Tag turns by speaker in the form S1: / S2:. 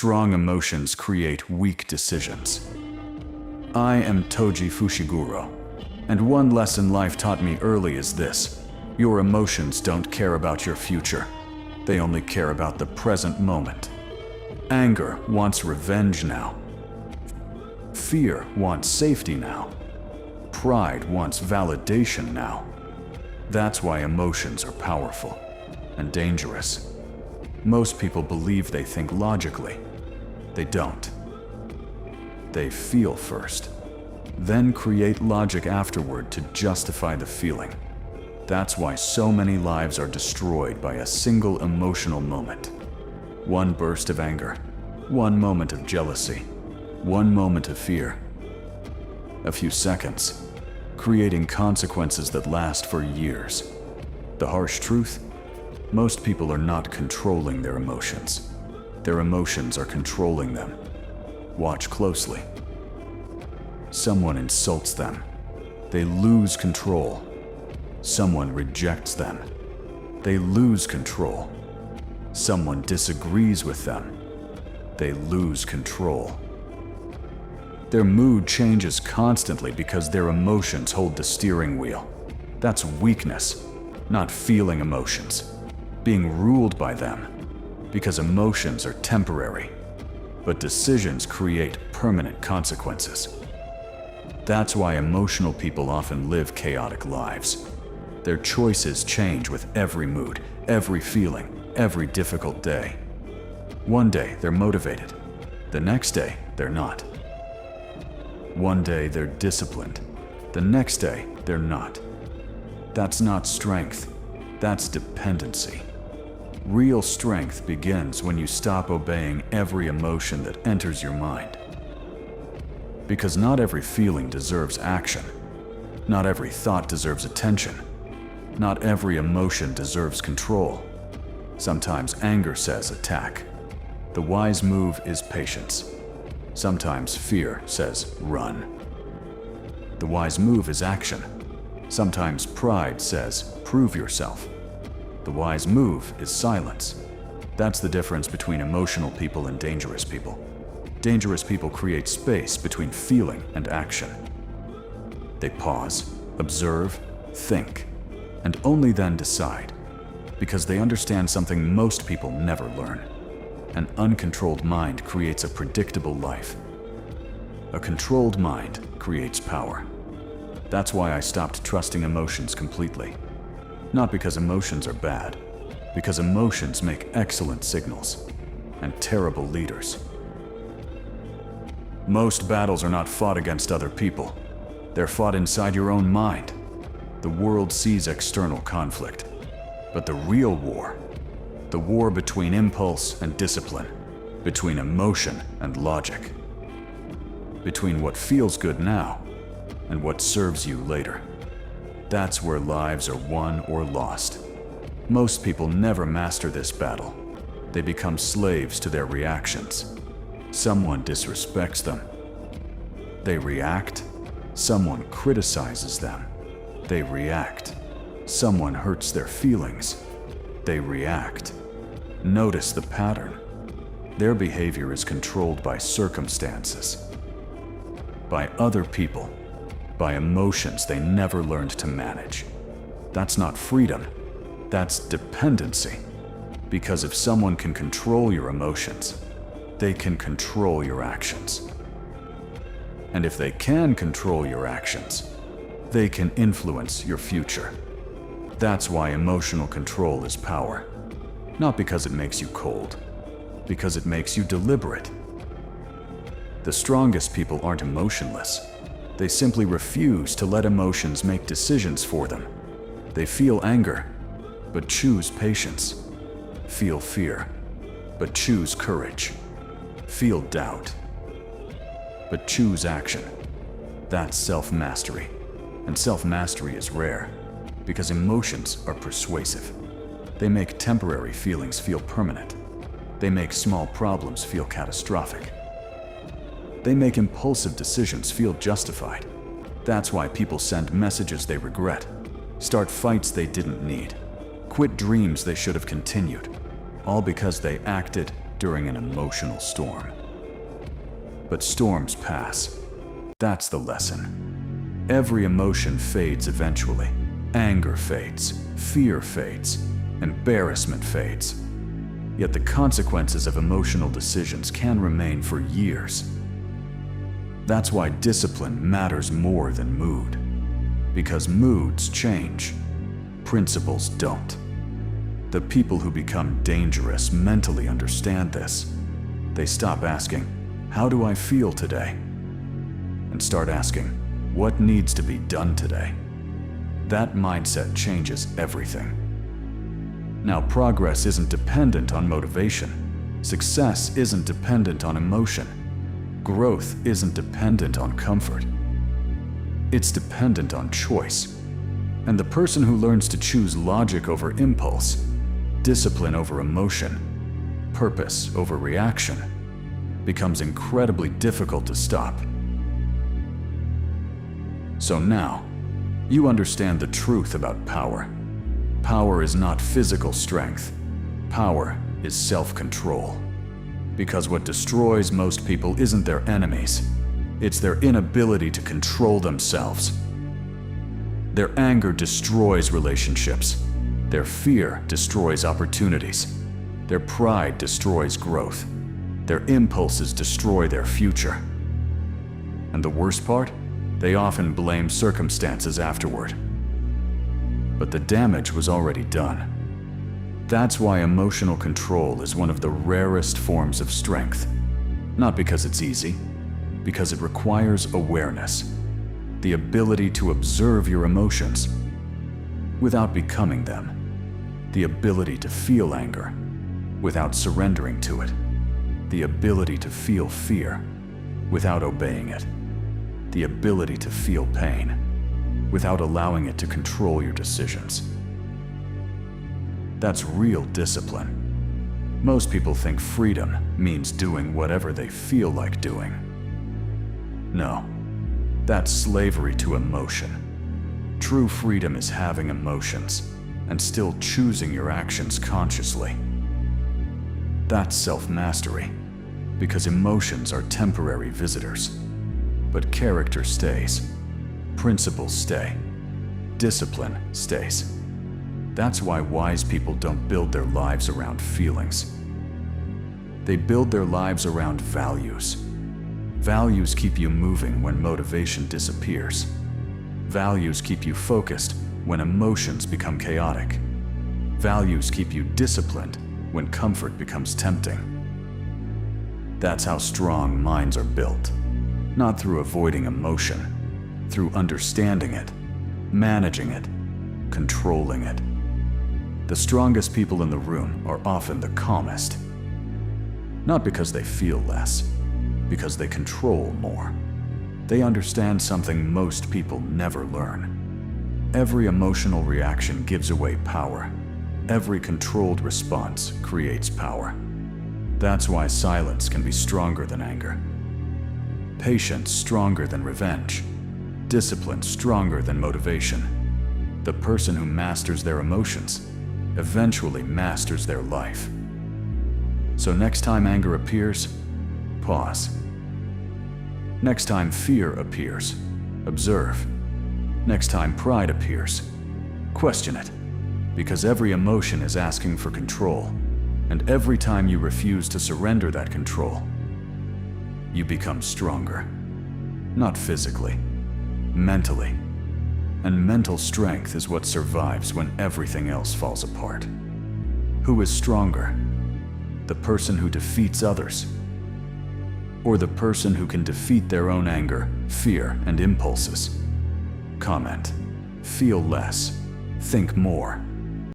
S1: strong emotions create weak decisions. I am Toji Fushiguro, and one lesson life taught me early is this: your emotions don't care about your future. They only care about the present moment. Anger wants revenge now. Fear wants safety now. Pride wants validation now. That's why emotions are powerful and dangerous. Most people believe they think logically. They don't. They feel first, then create logic afterward to justify the feeling. That's why so many lives are destroyed by a single emotional moment. One burst of anger, one moment of jealousy, one moment of fear. A few seconds, creating consequences that last for years. The harsh truth? Most people are not controlling their emotions. Their emotions are controlling them. Watch closely. Someone insults them. They lose control. Someone rejects them. They lose control. Someone disagrees with them. They lose control. Their mood changes constantly because their emotions hold the steering wheel. That's weakness, not feeling emotions. Being ruled by them, because emotions are temporary, but decisions create permanent consequences. That's why emotional people often live chaotic lives. Their choices change with every mood, every feeling, every difficult day. One day they're motivated, the next day they're not. One day they're disciplined, the next day they're not. That's not strength, that's dependency. Real strength begins when you stop obeying every emotion that enters your mind. Because not every feeling deserves action. Not every thought deserves attention. Not every emotion deserves control. Sometimes anger says attack. The wise move is patience. Sometimes fear says run. The wise move is action. Sometimes pride says prove yourself. The wise move is silence. That's the difference between emotional people and dangerous people. Dangerous people create space between feeling and action. They pause, observe, think, and only then decide, because they understand something most people never learn. An uncontrolled mind creates a predictable life. A controlled mind creates power. That's why I stopped trusting emotions completely. Not because emotions are bad, because emotions make excellent signals and terrible leaders. Most battles are not fought against other people. They're fought inside your own mind. The world sees external conflict, but the real war, the war between impulse and discipline, between emotion and logic, between what feels good now and what serves you later. That's where lives are won or lost. Most people never master this battle. They become slaves to their reactions. Someone disrespects them. They react. Someone criticizes them. They react. Someone hurts their feelings. They react. Notice the pattern. Their behavior is controlled by circumstances, by other people, by emotions they never learned to manage. That's not freedom, that's dependency. Because if someone can control your emotions, they can control your actions. And if they can control your actions, they can influence your future. That's why emotional control is power. Not because it makes you cold, because it makes you deliberate. The strongest people aren't emotionless. They simply refuse to let emotions make decisions for them. They feel anger, but choose patience. Feel fear, but choose courage. Feel doubt, but choose action. That's self-mastery. And self-mastery is rare, because emotions are persuasive. They make temporary feelings feel permanent. They make small problems feel catastrophic. They make impulsive decisions feel justified. That's why people send messages they regret, start fights they didn't need, quit dreams they should have continued, all because they acted during an emotional storm. But storms pass. That's the lesson. Every emotion fades eventually. Anger fades, fear fades, embarrassment fades. Yet the consequences of emotional decisions can remain for years. That's why discipline matters more than mood. Because moods change, principles don't. The people who become dangerous mentally understand this. They stop asking, "How do I feel today?" and start asking, "What needs to be done today?" That mindset changes everything. Now, progress isn't dependent on motivation. Success isn't dependent on emotion. Growth isn't dependent on comfort. It's dependent on choice. And the person who learns to choose logic over impulse, discipline over emotion, purpose over reaction, becomes incredibly difficult to stop. So now, you understand the truth about power. Power is not physical strength. Power is self-control. Because what destroys most people isn't their enemies. It's their inability to control themselves. Their anger destroys relationships. Their fear destroys opportunities. Their pride destroys growth. Their impulses destroy their future. And the worst part? They often blame circumstances afterward. But the damage was already done. That's why emotional control is one of the rarest forms of strength. Not because it's easy, because it requires awareness, the ability to observe your emotions without becoming them, the ability to feel anger without surrendering to it, the ability to feel fear without obeying it, the ability to feel pain without allowing it to control your decisions. That's real discipline. Most people think freedom means doing whatever they feel like doing. No, that's slavery to emotion. True freedom is having emotions and still choosing your actions consciously. That's self-mastery, because emotions are temporary visitors. But character stays, principles stay, discipline stays. That's why wise people don't build their lives around feelings. They build their lives around values. Values keep you moving when motivation disappears. Values keep you focused when emotions become chaotic. Values keep you disciplined when comfort becomes tempting. That's how strong minds are built. Not through avoiding emotion, through understanding it, managing it, controlling it. The strongest people in the room are often the calmest. Not because they feel less, because they control more. They understand something most people never learn. Every emotional reaction gives away power. Every controlled response creates power. That's why silence can be stronger than anger. Patience stronger than revenge. Discipline stronger than motivation. The person who masters their emotions eventually masters their life. So next time anger appears, pause. Next time fear appears, observe. Next time pride appears, question it. Because every emotion is asking for control, and every time you refuse to surrender that control, you become stronger. Not physically, mentally. And mental strength is what survives when everything else falls apart. Who is stronger? The person who defeats others? Or the person who can defeat their own anger, fear, and impulses? Comment. Feel less. Think more.